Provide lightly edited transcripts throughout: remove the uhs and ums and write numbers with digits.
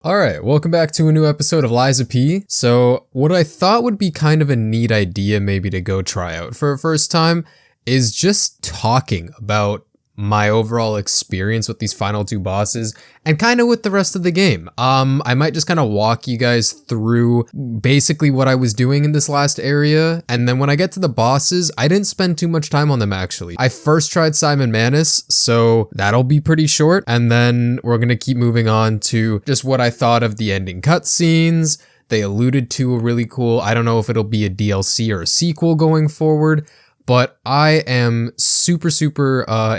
Alright, welcome back to a new episode of Lies of P. So, what I thought would be kind of a neat idea maybe to go try out for a first time is just talking about my overall experience with these final two bosses and kind of with the rest of the game. I might just kind of walk you guys through basically what I was doing in this last area, and then when I get to the bosses, I didn't spend too much time on them actually. I first tried Simon Manus, so that'll be pretty short, and then we're gonna keep moving on to just what I thought of the ending cutscenes. They alluded to a really cool, I don't know if it'll be a DLC or a sequel going forward, but I am super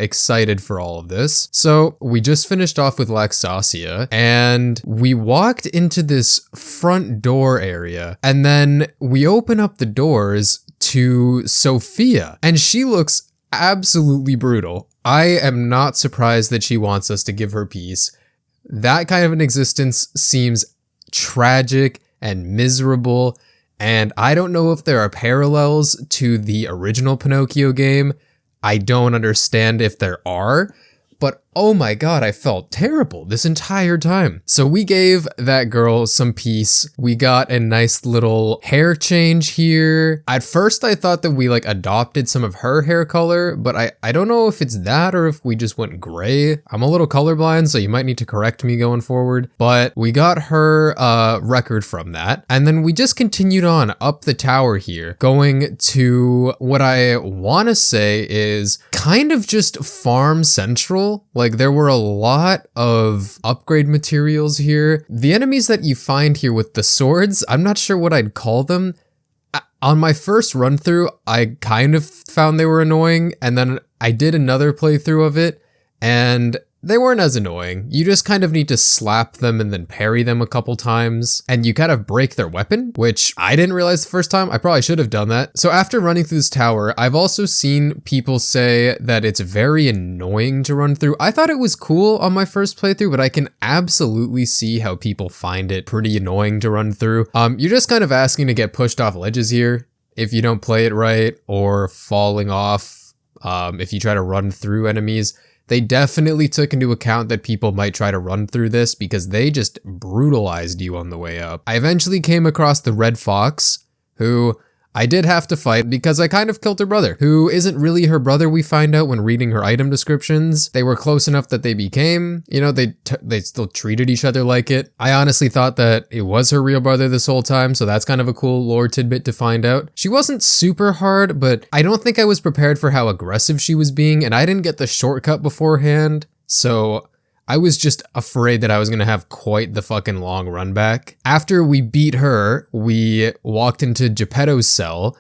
excited for all of this. So we just finished off with Laxasia and we walked into this front door area, and then we open up the doors to Sophia and she looks absolutely brutal. I am not surprised that she wants us to give her peace. That kind of an existence seems tragic and miserable. And I don't know if there are parallels to the original Pinocchio game. I don't understand if there are, but oh my god, I felt terrible this entire time. So we gave that girl some peace. We got a nice little hair change here. At first I thought that we adopted some of her hair color, but I don't know if it's that or if we just went gray. I'm a little colorblind, so you might need to correct me going forward, but we got her record from that. And then we just continued on up the tower here, going to what I want to say is kind of just farm central. There were a lot of upgrade materials here. The enemies that you find here with the swords, I'm not sure what I'd call them. On my first run through, I kind of found they were annoying, and then I did another playthrough of it, and they weren't as annoying. You just kind of need to slap them and then parry them a couple times, and you kind of break their weapon, which I didn't realize the first time. I probably should have done that. So after running through this tower, I've also seen people say that it's very annoying to run through. I thought it was cool on my first playthrough, but I can absolutely see how people find it pretty annoying to run through. You're just kind of asking to get pushed off ledges here if you don't play it right, or falling off if you try to run through enemies. They definitely took into account that people might try to run through this because they just brutalized you on the way up. I eventually came across the Red Fox, who I did have to fight because I kind of killed her brother, who isn't really her brother, we find out when reading her item descriptions. They were close enough that they became, they still treated each other like it. I honestly thought that it was her real brother this whole time, so that's kind of a cool lore tidbit to find out. She wasn't super hard, but I don't think I was prepared for how aggressive she was being, and I didn't get the shortcut beforehand, so I was just afraid that I was going to have quite the fucking long run back. After we beat her, we walked into Geppetto's cell,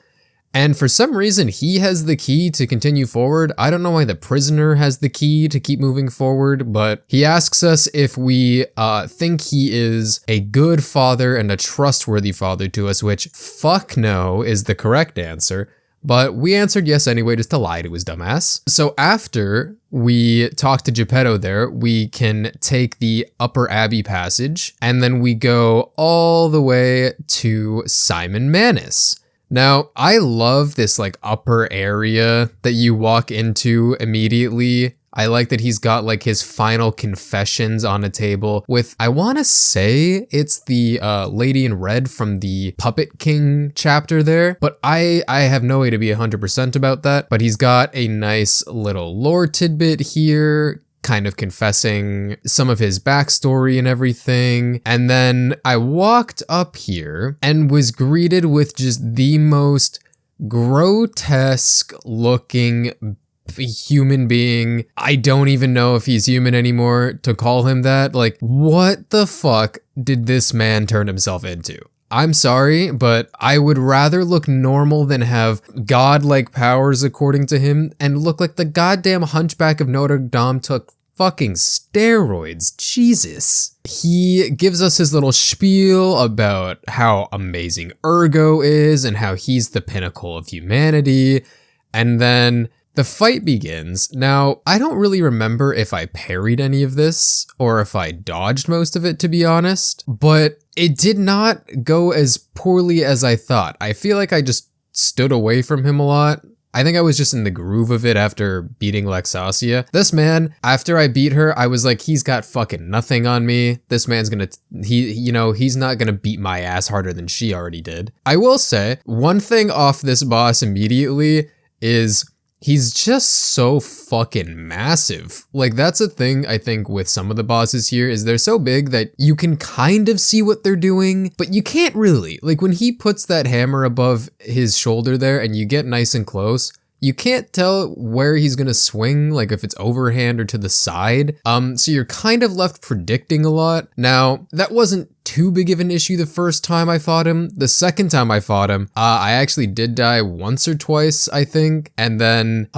and for some reason he has the key to continue forward. I don't know why the prisoner has the key to keep moving forward, but he asks us if we think he is a good father and a trustworthy father to us, which fuck no is the correct answer. But we answered yes anyway, just to lie to his dumbass. So after we talk to Geppetto there, we can take the Upper Abbey passage, and then we go all the way to Simon Manus. Now, I love this upper area that you walk into immediately. I like that he's got his final confessions on a table with, I want to say it's the Lady in Red from the Puppet King chapter there, but I have no way to be 100% about that. But he's got a nice little lore tidbit here, kind of confessing some of his backstory and everything. And then I walked up here and was greeted with just the most grotesque looking human being. I don't even know if he's human anymore to call him that. What the fuck did this man turn himself into? I'm sorry, but I would rather look normal than have godlike powers according to him and look like the goddamn Hunchback of Notre Dame took fucking steroids. Jesus. He gives us his little spiel about how amazing Ergo is and how he's the pinnacle of humanity. And then the fight begins. Now, I don't really remember if I parried any of this or if I dodged most of it, to be honest, but it did not go as poorly as I thought. I feel like I just stood away from him a lot, I think I was just in the groove of it after beating Lexasia. This man, after I beat her, I was like, he's got fucking nothing on me. This man's gonna, he's not gonna beat my ass harder than she already did. I will say, one thing off this boss immediately is he's just so fucking massive. Like, that's a thing I think with some of the bosses here, is they're so big that you can kind of see what they're doing, but you can't really. Like, when he puts that hammer above his shoulder there and you get nice and close, you can't tell where he's gonna swing, like if it's overhand or to the side. So you're kind of left predicting a lot. Now, that wasn't too big of an issue the first time I fought him. The second time I fought him, I actually did die once or twice, I think. And then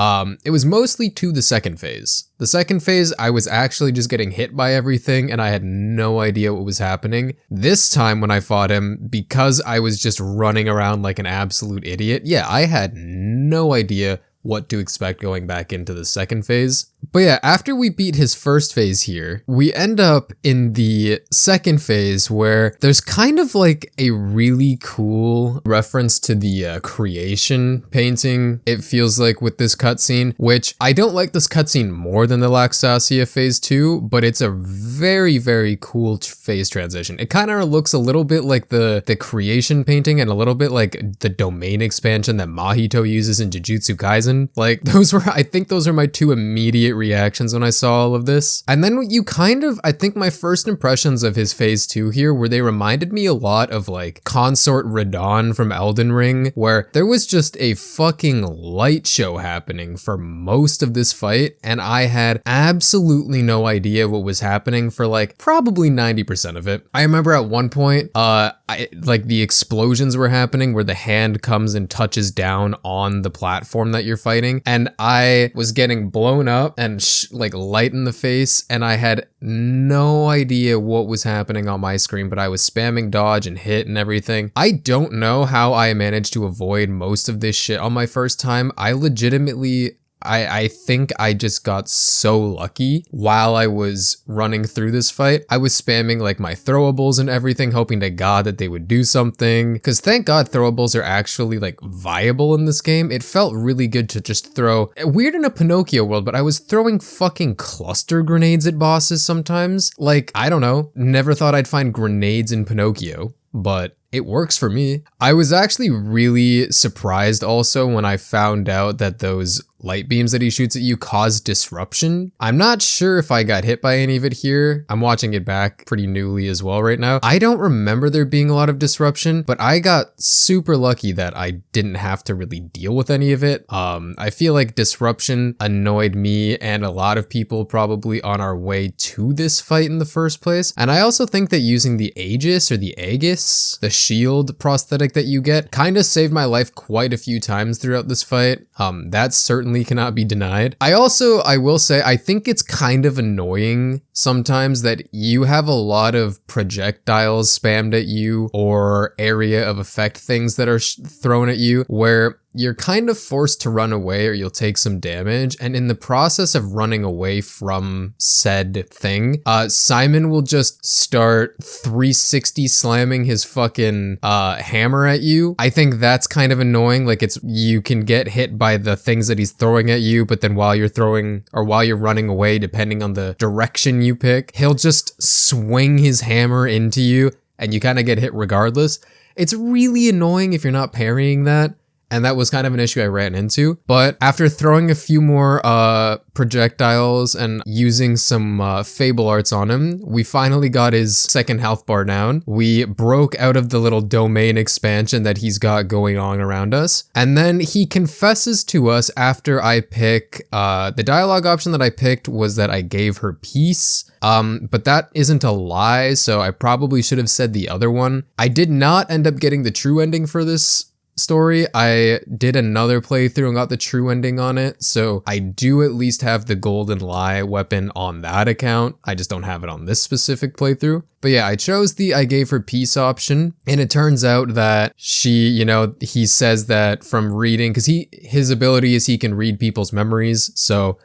it was mostly to the second phase. The second phase, I was actually just getting hit by everything and I had no idea what was happening. This time when I fought him, because I was just running around like an absolute idiot, yeah, I had no idea what to expect going back into the second phase. But yeah, after we beat his first phase here, we end up in the second phase where there's kind of like a really cool reference to the creation painting, it feels like, with this cutscene, which I don't like this cutscene more than the Lexasia phase 2, but it's a very, very cool phase transition. It kind of looks a little bit like the creation painting and a little bit like the domain expansion that Mahito uses in Jujutsu Kaisen. Like, I think those are my two immediate reactions when I saw all of this. And then you kind of, I think my first impressions of his phase 2 here were they reminded me a lot of like Consort Radahn from Elden Ring, where there was just a fucking light show happening for most of this fight, and I had absolutely no idea what was happening for like probably 90% of it. I remember at one point, like the explosions were happening where the hand comes and touches down on the platform that you're fighting, and I was getting blown up and like light in the face, and I had no idea what was happening on my screen, but I was spamming dodge and hit and everything. I don't know how I managed to avoid most of this shit on my first time. I legitimately, I think I just got so lucky while I was running through this fight. I was spamming like my throwables and everything, hoping to God that they would do something. Because thank God throwables are actually like viable in this game. It felt really good to just throw, weird in a Pinocchio world, but I was throwing fucking cluster grenades at bosses sometimes. Like, I don't know, never thought I'd find grenades in Pinocchio, but it works for me. I was actually really surprised also when I found out that those light beams that he shoots at you cause disruption. I'm not sure if I got hit by any of it here. I'm watching it back pretty newly as well right now. I don't remember there being a lot of disruption, but I got super lucky that I didn't have to really deal with any of it. I feel like disruption annoyed me and a lot of people probably on our way to this fight in the first place. And I also think that using the Aegis or the Aegis, the shield prosthetic that you get, kind of saved my life quite a few times throughout this fight. That certainly cannot be denied. I will say, I think it's kind of annoying sometimes that you have a lot of projectiles spammed at you or area of effect things that are thrown at you where you're kind of forced to run away or you'll take some damage. And in the process of running away from said thing, Simon will just start 360 slamming his fucking hammer at you. I think that's kind of annoying. Like, you can get hit by the things that he's throwing at you, but then while you're throwing or while you're running away, depending on the direction you pick, he'll just swing his hammer into you and you kind of get hit regardless. It's really annoying if you're not parrying that. And that was kind of an issue I ran into. But after throwing a few more projectiles and using some Fable Arts on him, we finally got his second health bar down. We broke out of the little domain expansion that he's got going on around us. And then he confesses to us after I pick, the dialogue option that I picked was that I gave her peace. But that isn't a lie, so I probably should have said the other one. I did not end up getting the true ending for this story. I did another playthrough and got the true ending on it, so I do at least have the golden lie weapon on that account. I just don't have it on this specific playthrough. But yeah, I chose the I gave her peace option, and it turns out that she, he says that from reading, because his ability is he can read people's memories,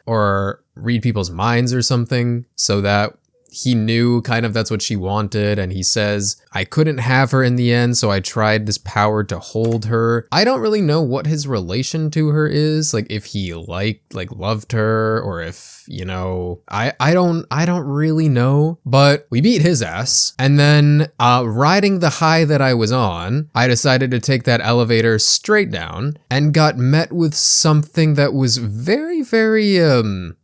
or read people's minds or something, so that he knew kind of that's what she wanted, and he says, I couldn't have her in the end, so I tried this power to hold her. I don't really know what his relation to her is, like if he loved her, or if, you know, I don't really know, but we beat his ass. And then riding the high that I was on, I decided to take that elevator straight down and got met with something that was very, very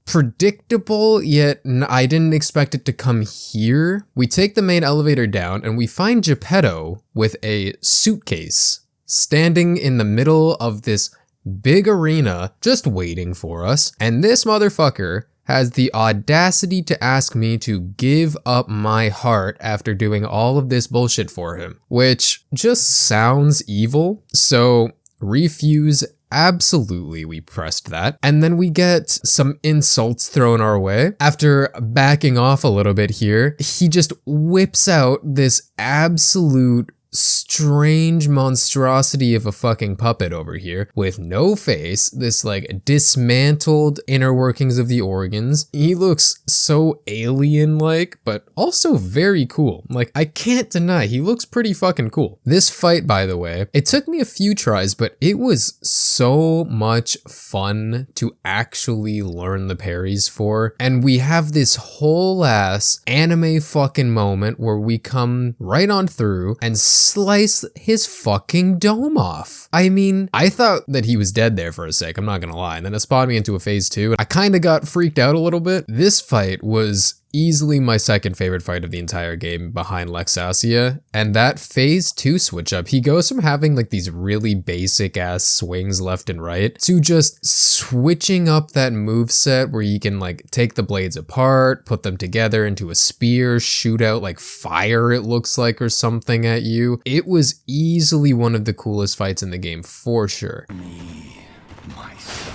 predictable, yet I didn't expect it to come here. We take the main elevator down and we find Geppetto with a suitcase standing in the middle of this big arena just waiting for us. And this motherfucker has the audacity to ask me to give up my heart after doing all of this bullshit for him, which just sounds evil. So refuse. Absolutely, we pressed that. And then we get some insults thrown our way. After backing off a little bit here, he just whips out this absolute strange monstrosity of a fucking puppet over here with no face, this like dismantled inner workings of the organs. He looks so alien-like, but also very cool. Like, I can't deny, he looks pretty fucking cool. This fight, by the way, it took me a few tries, but it was so much fun to actually learn the parries for. And we have this whole ass anime fucking moment where we come right on through and slice his fucking dome off. I mean, I thought that he was dead there for a sec, I'm not gonna lie, and then it spawned me into a phase 2, and I kinda got freaked out a little bit. This fight was easily my second favorite fight of the entire game behind Lexasia, and that phase 2 switch up, he goes from having like these really basic ass swings left and right to just switching up that moveset where you can like take the blades apart, put them together into a spear, shoot out like fire it looks like or something at you. It was easily one of the coolest fights in the game for sure. Me, my son.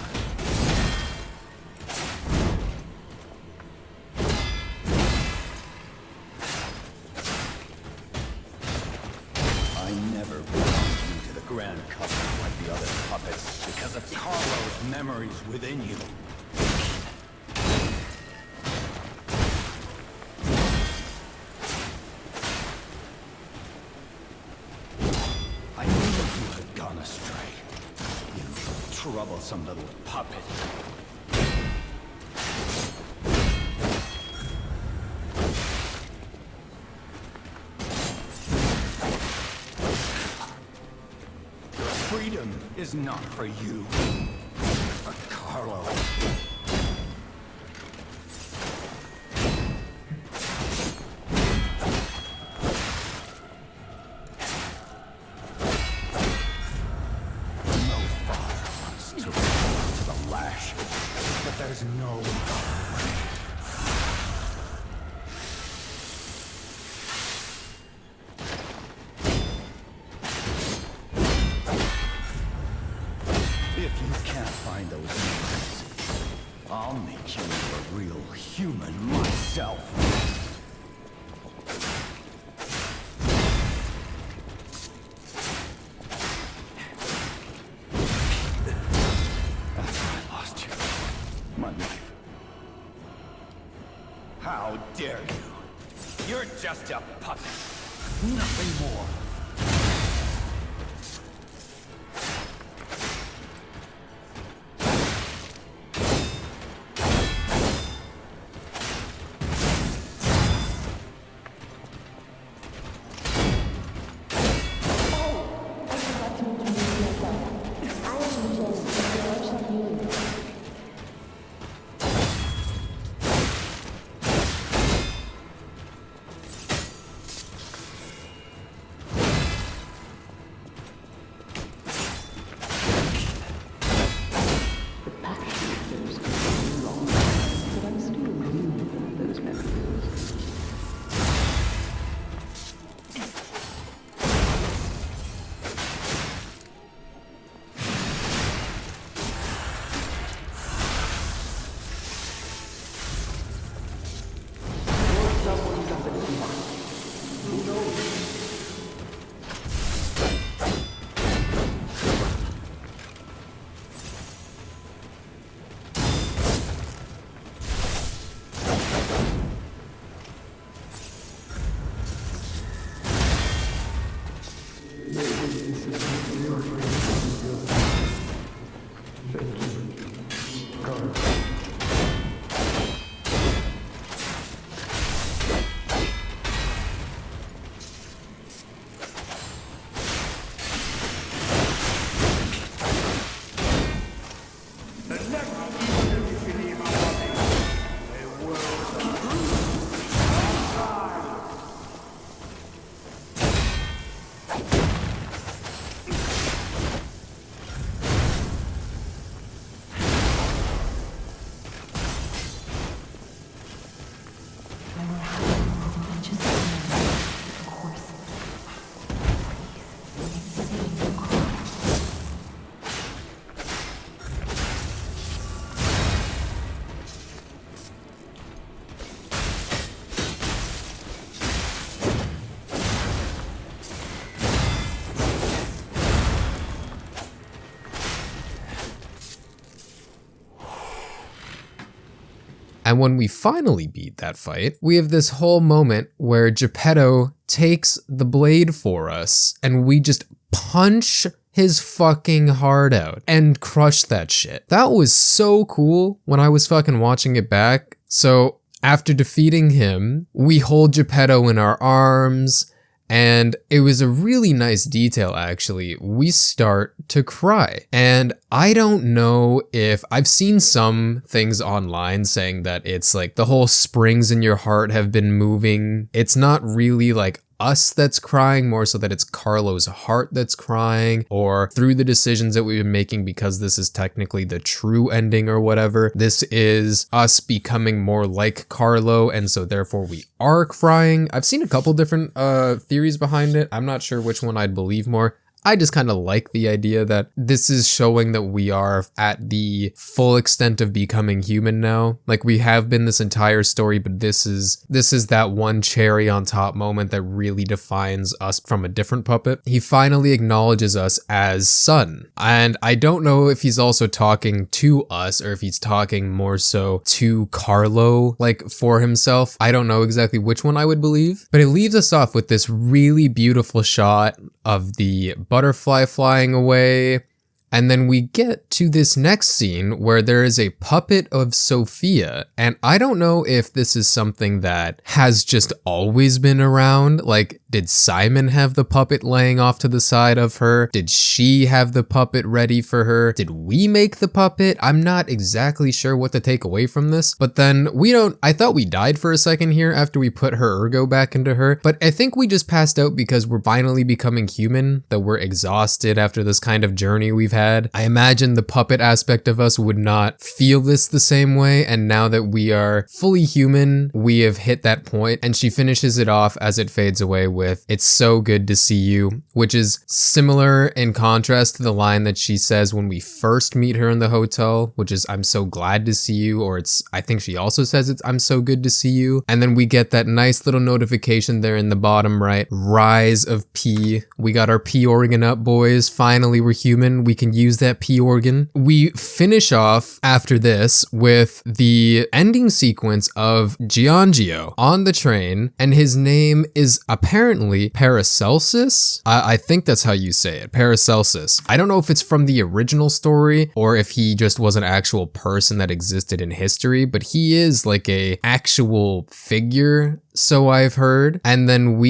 I never brought you to the Grand Custom like the other puppets because of Carlo's memories within you. I knew you had gone astray. You troublesome little puppet. Freedom is not for you, for Carlo. No father wants to run to the lash, but there's no other way. If you can't find those memories, I'll make you a real human myself. After I lost you, my life. How dare you? You're just a puppet, nothing more. And when we finally beat that fight, we have this whole moment where Geppetto takes the blade for us and we just punch his fucking heart out and crush that shit. That was so cool when I was fucking watching it back. So after defeating him, we hold Geppetto in our arms, and it was a really nice detail actually. We start to cry. And I don't know if I've seen some things online saying that it's like the whole springs in your heart have been moving. It's not really like us that's crying, more so that it's Carlo's heart that's crying, or through the decisions that we've been making, because this is technically the true ending or whatever. This is us becoming more like Carlo, and so therefore we are crying. I've seen a couple different theories behind it. I'm not sure which one I'd believe more. I just kind of like the idea that this is showing that we are at the full extent of becoming human now. Like, we have been this entire story, but this is that one cherry on top moment that really defines us from a different puppet. He finally acknowledges us as son. And I don't know if he's also talking to us or if he's talking more so to Carlo, like for himself. I don't know exactly which one I would believe, but it leaves us off with this really beautiful shot of the butterfly flying away. And then we get to this next scene where there is a puppet of Sophia. And I don't know if this is something that has just always been around. Like, did Simon have the puppet laying off to the side of her? Did she have the puppet ready for her? Did we make the puppet? I'm not exactly sure what to take away from this. But then I thought we died for a second here after we put her ergo back into her. But I think we just passed out because we're finally becoming human, that we're exhausted after this kind of journey we've had. I imagine the puppet aspect of us would not feel this the same way, and now that we are fully human, we have hit that point. And she finishes it off as it fades away with, "It's so good to see you," which is similar in contrast to the line that she says when we first meet her in the hotel, which is, "I'm so glad to see you," or I think she also says it's, "I'm so good to see you." And then we get that nice little notification there in the bottom right, Rise of P. We got our P organ up, boys. Finally, we're human. We can use that P organ. We finish off after this with the ending sequence of Giangio on the train, and his name is apparently Paracelsus. I think that's how you say it, Paracelsus. I don't know if it's from the original story or if he just was an actual person that existed in history, but he is like a actual figure, so I've heard. And then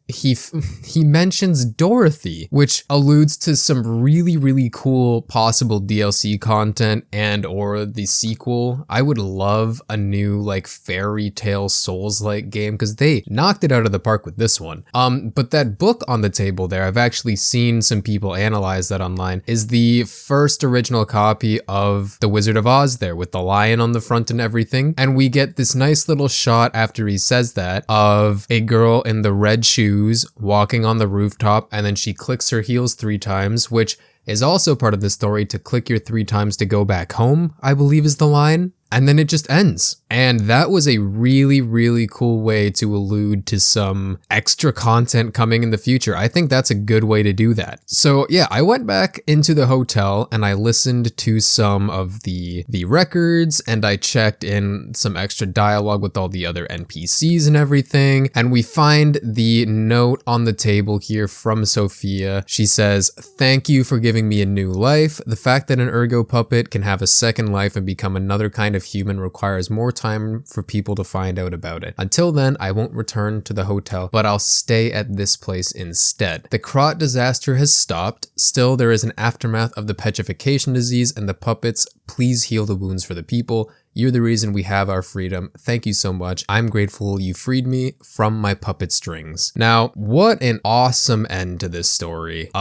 he mentions Dorothy, which alludes to some really cool possible DLC content and or the sequel. I would love a new like fairy tale Souls-like game, because they knocked it out of the park with this one. But that book on the table there, I've actually seen some people analyze that online, is the first original copy of The Wizard of Oz there, with the lion on the front and everything. And we get this nice little shot after he says that of a girl in the red shoes walking on the rooftop, and then she clicks her heels 3 times, which is also part of the story. To click your 3 times to go back home, I believe is the line. And then it just ends. And that was a really cool way to allude to some extra content coming in the future. I think that's a good way to do that. So yeah, I went back into the hotel and I listened to some of the records, and I checked in some extra dialogue with all the other NPCs and everything. And we find the note on the table here from Sophia. She says, "Thank you for giving me a new life. The fact that an ergo puppet can have a second life and become another kind of human requires more time for people to find out about it. Until then, I won't return to the hotel, but I'll stay at this place instead. The Krat disaster has stopped. Still, there is an aftermath of the petrification disease and the puppets. Please heal the wounds for the people. You're the reason we have our freedom. Thank you so much. I'm grateful you freed me from my puppet strings." Now, what an awesome end to this story.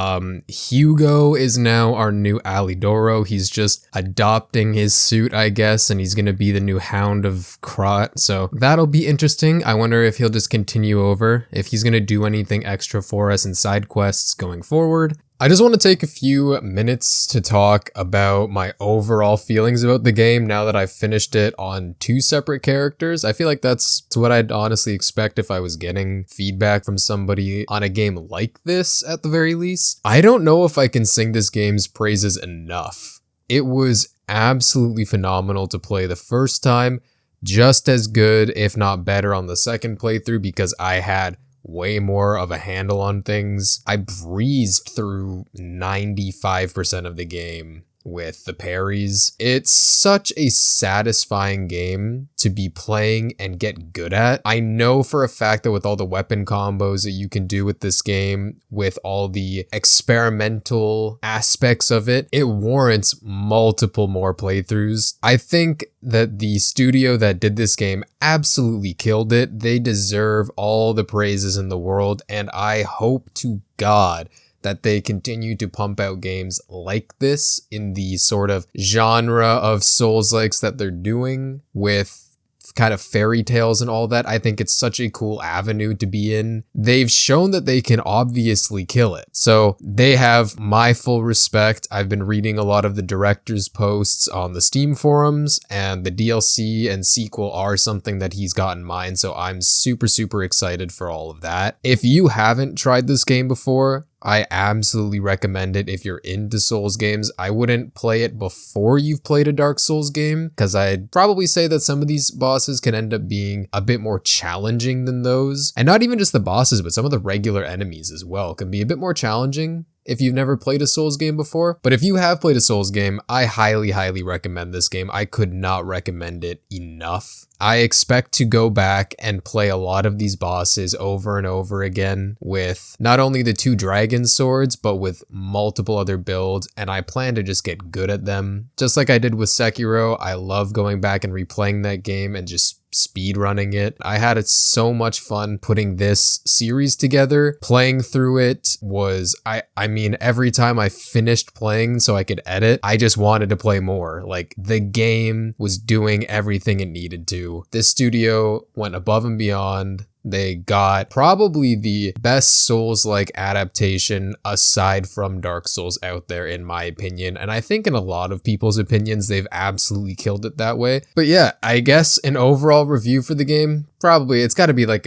Hugo is now our new Alidoro. He's just adopting his suit, I guess, and he's gonna be the new Hound of Krat. So that'll be interesting. I wonder if he'll just continue over, if he's gonna do anything extra for us in side quests going forward. I just want to take a few minutes to talk about my overall feelings about the game now that I've finished it on 2 separate characters. I feel like that's what I'd honestly expect if I was getting feedback from somebody on a game like this at the very least. I don't know if I can sing this game's praises enough. It was absolutely phenomenal to play the first time. just as good, if not better, on the second playthrough because I had way more of a handle on things. I breezed through 95% of the game with the parries. It's such a satisfying game to be playing and get good at. I know for a fact that with all the weapon combos that you can do with this game, with all the experimental aspects of it, it warrants multiple more playthroughs. I think that the studio that did this game absolutely killed it. They deserve all the praises in the world, and I hope to God that they continue to pump out games like this in the sort of genre of Souls-likes that they're doing with kind of fairy tales and all that. I think it's such a cool avenue to be in. They've shown that they can obviously kill it. So they have my full respect. I've been reading a lot of the director's posts on the Steam forums, and the DLC and sequel are something that he's got in mind. So I'm super, super excited for all of that. If you haven't tried this game before, I absolutely recommend it if you're into Souls games. I wouldn't play it before you've played a Dark Souls game, because I'd probably say that some of these bosses can end up being a bit more challenging than those. And not even just the bosses, but some of the regular enemies as well can be a bit more challenging if you've never played a Souls game before. But if you have played a Souls game, I highly, highly recommend this game. I could not recommend it enough. I expect to go back and play a lot of these bosses over and over again with not only the 2 dragon swords, but with multiple other builds, and I plan to just get good at them. Just like I did with Sekiro, I love going back and replaying that game and just speed running it. I had so much fun putting this series together. Playing through it was, I mean, every time I finished playing so I could edit, I just wanted to play more. Like, the game was doing everything it needed to. This studio went above and beyond. They got probably the best Souls-like adaptation aside from Dark Souls out there, in my opinion. And I think in a lot of people's opinions, they've absolutely killed it that way. But yeah, I guess an overall review for the game, probably it's got to be like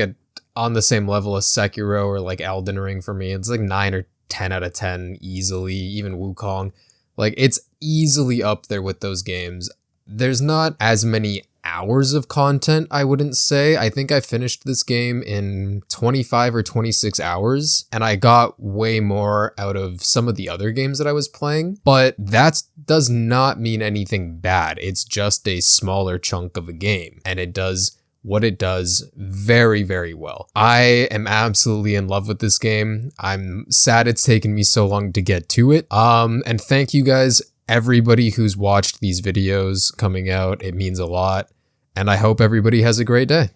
on the same level as Sekiro or like Elden Ring for me. It's like 9 or 10 out of 10 easily, even Wukong. Like, it's easily up there with those games. There's not as many hours of content, I wouldn't say. I think I finished this game in 25 or 26 hours, and I got way more out of some of the other games that I was playing, but that does not mean anything bad. It's just a smaller chunk of a game, and it does what it does very, very well. I am absolutely in love with this game. I'm sad it's taken me so long to get to it. And thank you guys, everybody who's watched these videos coming out. It means a lot. And I hope everybody has a great day.